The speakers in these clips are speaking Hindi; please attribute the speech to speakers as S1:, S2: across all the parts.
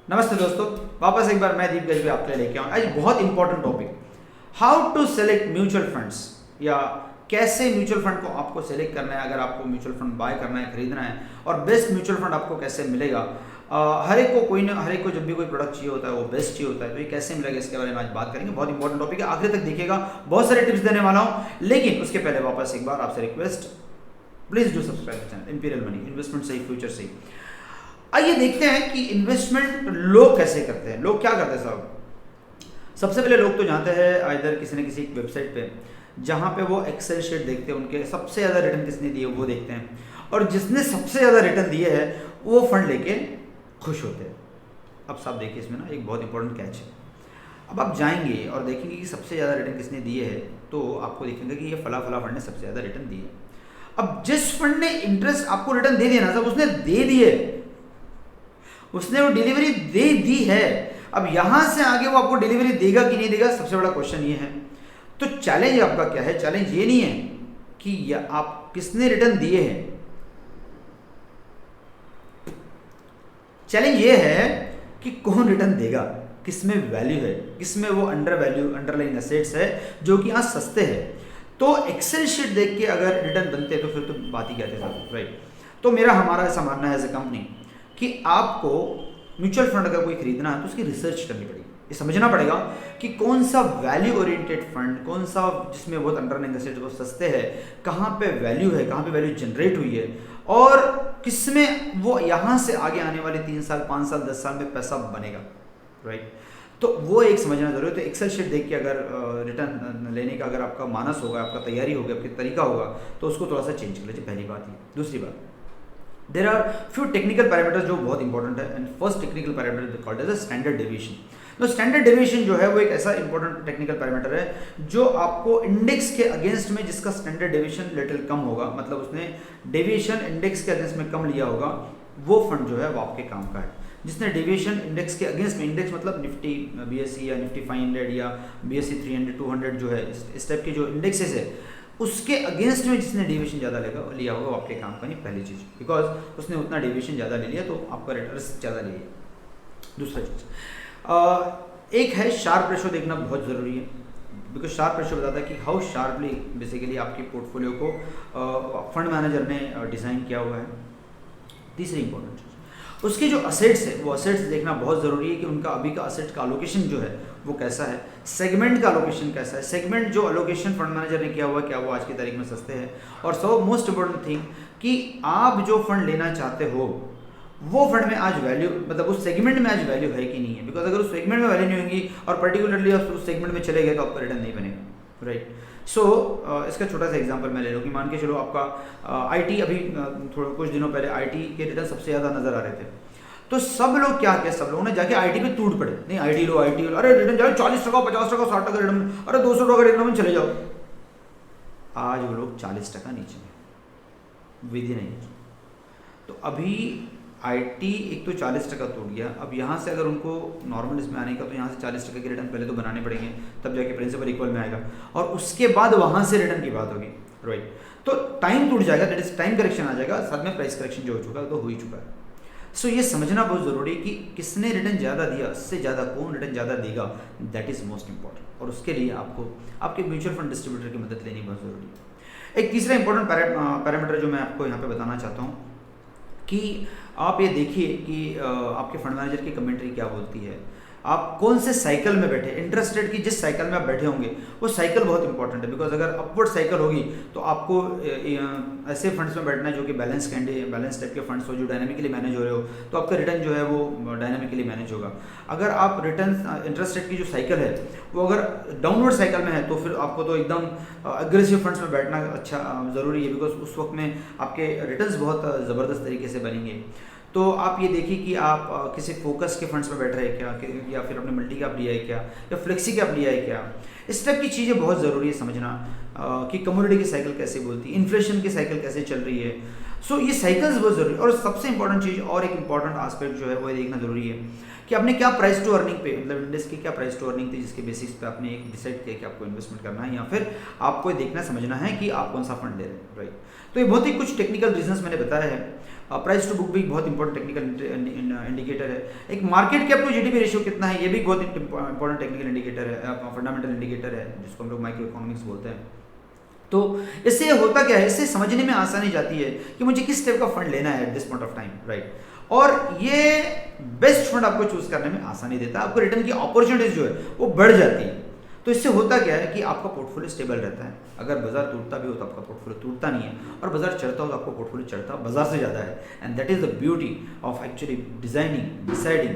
S1: नमस्ते दोस्तों, वापस एक बार मैं दीप गजबे आपके लिए लेके आऊँ आज बहुत important topic, how to select mutual funds या कैसे म्यूचुअल फंड को आपको सेलेक्ट करना है। अगर आपको म्यूचुअल फंड बाय करना है, खरीदना है और बेस्ट म्यूचुअल फंड आपको कैसे मिलेगा। हर एक को हर एक को जब भी कोई प्रोडक्ट चाहिए होता है वो बेस्ट चाहिए होता है, तो ये कैसे मिलेगा इसके बारे में आज बात करेंगे। बहुत इंपॉर्टेंट टॉपिक है, आखिर तक देखिएगा, बहुत सारे टिप्स देने वाला हूँ। लेकिन उसके पहले वापस एक बार आपसे request, please do subscribe channel imperial money, investment सही, फ्यूचर सही। आइए देखते हैं कि इन्वेस्टमेंट लोग कैसे करते हैं। लोग क्या करते हैं साहब, सबसे पहले लोग तो जाते हैं इधर किसी न किसी वेबसाइट पे, जहाँ पे वो एक्सेल शीट देखते हैं, उनके सबसे ज़्यादा रिटर्न किसने दिए वो देखते हैं, और जिसने सबसे ज़्यादा रिटर्न दिए है वो फंड लेके खुश होते हैं। अब साहब देखिए, इसमें ना एक बहुत इंपॉर्टेंट कैच है। अब आप जाएंगे और देखेंगे कि सबसे ज़्यादा रिटर्न किसने दिए है, तो आपको देखेंगे कि ये फला फला फंड ने सबसे ज़्यादा रिटर्न दिए। अब जिस फंड ने इंटरेस्ट आपको रिटर्न दे दिया ना साहब, उसने दे दिए, उसने वो डिलीवरी दे दी है। अब यहां से आगे वो आपको डिलीवरी देगा कि नहीं देगा, सबसे बड़ा क्वेश्चन ये है। तो चैलेंज आपका क्या है? चैलेंज ये नहीं है कि आप किसने रिटर्न दिए हैं, चैलेंज ये है कि कौन रिटर्न देगा, किसमें वैल्यू है, किसमें वो अंडर वैल्यू अंडरलाइन एसेट्स है जो कि आज सस्ते हैं। तो एक्सेल शीट देख के अगर रिटर्न बनते तो फिर तो बात ही क्या थी साहब, राइट। तो हमारा ऐसा मानना है एज ए कंपनी कि आपको म्यूचुअल फंड अगर कोई खरीदना है तो उसकी रिसर्च करनी पड़ेगी। ये समझना पड़ेगा कि कौन सा वैल्यू ओरिएंटेड फंड, कौन सा जिसमें बहुत अंडरलाइन एसेट्स बहुत सस्ते हैं, कहाँ पे वैल्यू है, कहाँ पे वैल्यू जनरेट हुई है, और किसमें वो यहाँ से आगे आने वाले 3 साल 5 साल 10 साल में पैसा बनेगा, राइट। तो वो एक समझना जरूरी है। तो एक्सेल शीट देख के अगर रिटर्न लेने का अगर आपका मानस होगा, आपका तैयारी होगी, आपकी तरीका होगा, तो उसको थोड़ा सा चेंज कर लीजिए, पहली बात ये। दूसरी बात, there are few technical parameters जो बहुत इंपॉर्टेंट है, and first technical parameter called as standard deviation. तो स्टैंडर्ड डेविएशन जो है वो एक ऐसा इंपॉर्टेंट टेक्निकल पैरामीटर है जो आपको इंडेक्स के अगेंस्ट में, जिसका स्टैंडर्ड डेविएशन लिटिल कम होगा, मतलब उसने डेविएशन इंडेक्स के अगेंस्ट में कम लिया होगा, वो फंड जो है वो आपके काम का है। जिसने डेविएशन इंडेक्स के अगेंस्ट में, इंडेक्स मतलब निफ्टी बीएसई या निफ्टी 500 या बीएसई 300 200 जो है, इस टाइप के जो इंडेक्सेस है, उसके अगेंस्ट में जिसने डेविएशन ज़्यादा लिया होगा वो आपके काम का नहीं, पहली चीज़, बिकॉज उसने उतना डेविएशन ज़्यादा ले लिया तो आपका रिटर्न ज़्यादा ले लिया। दूसरा चीज़ एक है शार्प रेशो देखना बहुत ज़रूरी है, बिकॉज शार्प रेशो बताता है कि हाउ शार्पली बेसिकली आपकी पोर्टफोलियो को फंड मैनेजर ने डिज़ाइन किया हुआ है। तीसरी इंपॉर्टेंट चीज़, उसके जो असेट्स है वो असेट्स देखना बहुत ज़रूरी है कि उनका अभी का असेट का अलोकेशन जो है वो कैसा है, सेगमेंट का अलोकेशन कैसा है, सेगमेंट जो अलोकेशन फंड मैनेजर ने किया हुआ है क्या वो आज की तारीख में सस्ते हैं, और सो मोस्ट इम्पोर्टेंट थिंग कि आप जो फंड लेना चाहते हो वो फंड में आज वैल्यू, मतलब उस सेगमेंट में आज वैल्यू है कि नहीं है। बिकॉज अगर उस सेगमेंट में वैल्यू नहीं होगी और पर्टिकुलरली आप उस सेगमेंट में चले गए तो आपका रिटर्न नहीं बनेगा, राइट। सो इसका छोटा सा एग्जांपल मैं ले लूँ कि मान के चलो आपका आईटी, अभी थोड़े कुछ दिनों पहले आईटी के रिटर्न सबसे ज़्यादा नजर आ रहे थे, तो सब लोग क्या किया, सब लोगों ने जाके आईटी पे टूट पड़े, नहीं आईटी लो, अरे रिटर्न जाओ 40%, 50%, 60% रिटर्न, अरे 200 रिटर्न में चले जाओ। आज वो लोग 40% नीचे हैं विधि नहीं। तो अभी आईटी एक तो 40% टूट गया, अब यहाँ से अगर उनको नॉर्मल इसमें आने का तो यहाँ से 40% के रिटर्न पहले तो बनाने पड़ेंगे, तब जाके प्रिंसिपल इक्वल में आएगा, और उसके बाद वहाँ से रिटर्न की बात होगी, राइट। तो टाइम टूट जाएगा, दैट इज टाइम करेक्शन आ जाएगा, साथ में प्राइस करेक्शन जो हो चुका है तो हो ही चुका है। सो ये समझना बहुत ज़रूरी है कि किसने रिटर्न ज़्यादा दिया, उससे ज़्यादा कौन रिटर्न ज़्यादा देगा, दैट इज़ मोस्ट इंपॉर्टेंट, और उसके लिए आपको आपके म्यूचुअल फंड डिस्ट्रीब्यूटर की मदद लेनी बहुत ज़रूरी है। एक तीसरा इंपॉर्टेंट पैरामीटर जो मैं आपको यहाँ पे बताना चाहता हूँ कि आप ये देखिए कि आपके फंड मैनेजर की कमेंट्री क्या बोलती है, आप कौन से साइकिल में बैठे, इंटरेस्ट रेट की जिस साइकिल में आप बैठे होंगे वो साइकिल बहुत इंपॉर्टेंट है। बिकॉज अगर अपवर्ड साइकिल होगी तो आपको ऐसे फंड्स में बैठना है जो कि बैलेंस टाइप के फंड्स हो, जो डायनामिकली मैनेज हो रहे हो, तो आपका रिटर्न जो है वो डायनामिकली मैनेज होगा। अगर आप रिटर्न इंटरेस्ट रेट की जो साइकिल है वो अगर डाउनवर्ड साइकिल में है तो फिर आपको तो एकदम अग्रेसिव फंड्स में बैठना अच्छा ज़रूरी है, बिकॉज उस वक्त में आपके रिटर्न्स बहुत ज़बरदस्त तरीके से बनेंगे। तो आप ये देखिए कि आप किसी फोकस के फंड्स में बैठ रहे हैं क्या, या फिर अपने मल्टी कैप लिया है क्या, या फ्लेक्सी कैप लिया है क्या, इस टाइप की चीज़ें बहुत ज़रूरी है समझना कि कमोडिटी की साइकिल कैसे बोलती है, इन्फ्लेशन की साइकिल कैसे चल रही है। सो ये साइकिल्स बहुत ज़रूरी है। और सबसे इंपॉर्टेंट चीज़ और एक इंपॉर्टेंट आस्पेक्ट जो है वो देखना ज़रूरी है कि आपने क्या प्राइस टू अर्निंग पे, मतलब इंडेक्स की क्या प्राइस टू अर्निंग थी जिसके बेसिस पे आपने एक डिसाइड किया कि आपको इन्वेस्टमेंट करना है, या फिर आपको देखना समझना है कि आप कौन सा फंड ले रहे हैं, राइट। तो ये बहुत ही कुछ टेक्निकल रीजंस मैंने बताया है। प्राइस टू बुक भी बहुत इंपॉर्टेंट टेक्निकल इंडिकेटर है। एक market cap to GDP ratio कितना है, ये भी बहुत इंपॉर्टेंट टेक्निकल इंडिकेटर है, फंडामेंटल इंडिकेटर है, जिसको हम लोग माइक्रो इकोनॉमिक्स बोलते हैं। तो इससे होता क्या है, इससे समझने में आसानी जाती है कि मुझे किस टाइप का फंड लेना है at this point of time, right. और ये बेस्ट फंड आपको चूज करने में आसानी देता है, आपको रिटर्न की अपॉर्चुनिटीज जो है वो बढ़ जाती है। तो इससे होता क्या है कि आपका पोर्टफोलियो स्टेबल रहता है। अगर बाजार टूटता भी हो तो आपका पोर्टफोलियो टूटता नहीं है, और बाजार चढ़ता हो तो आपका पोर्टफोलियो चढ़ता बाजार से ज़्यादा है। And that is the beauty of actually deciding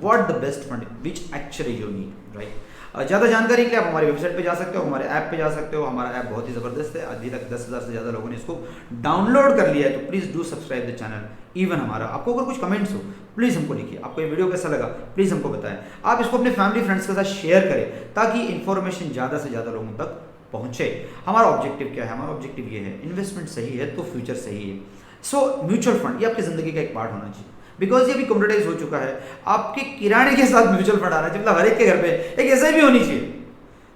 S1: what the best fund which actually you need, right. ज़्यादा जानकारी के लिए आप हमारी वेबसाइट पे जा सकते हो, हमारे ऐप पे जा सकते हो। हमारा ऐप बहुत ही ज़बरदस्त है, अभी तक 10,000 से ज़्यादा लोगों ने इसको डाउनलोड कर लिया है। तो please do subscribe the channel. Even हमारा आपको अगर कुछ कमेंट्स हो प्लीज़ हमको लिखिए, आपको ये वीडियो कैसा लगा प्लीज़ हमको बताएं। आप इसको अपने फैमिली फ्रेंड्स के साथ शेयर करें ताकि इन्फॉर्मेशन ज़्यादा से ज़्यादा लोगों तक पहुँचे। हमारा ऑब्जेक्टिव क्या है, हमारा ऑब्जेक्टिव ये है, इन्वेस्टमेंट सही है तो फ्यूचर सही है। सो म्यूचुअल फंड ये आपकी ज़िंदगी का एक पार्ट होना चाहिए, बिकॉज ये भी कम्प्यूटराइज हो चुका है। आपके किराने के साथ म्यूचुअल फंड आना चाहिए, मतलब हर एक के घर पे एक ऐसा भी होनी चाहिए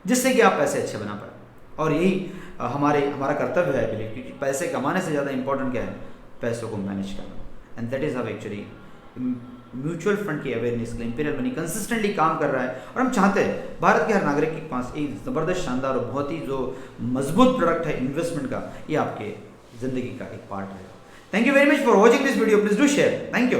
S1: जिससे कि आप पैसे अच्छे बना पाए। और यही हमारा कर्तव्य है बिलीव, क्योंकि पैसे कमाने से ज़्यादा इंपॉर्टेंट क्या है, पैसों को मैनेज करना। And that is how actually mutual fund की अवेयरनेस के लिए इंपीरियल मनी कंसिस्टेंटली काम कर रहा है। और हम चाहते हैं भारत के हर नागरिक के पास एक ज़बरदस्त शानदार और बहुत ही जो मजबूत प्रोडक्ट है इन्वेस्टमेंट का, ये आपके ज़िंदगी का एक पार्ट है। Thank you very much for watching this video, please do share. Thank you.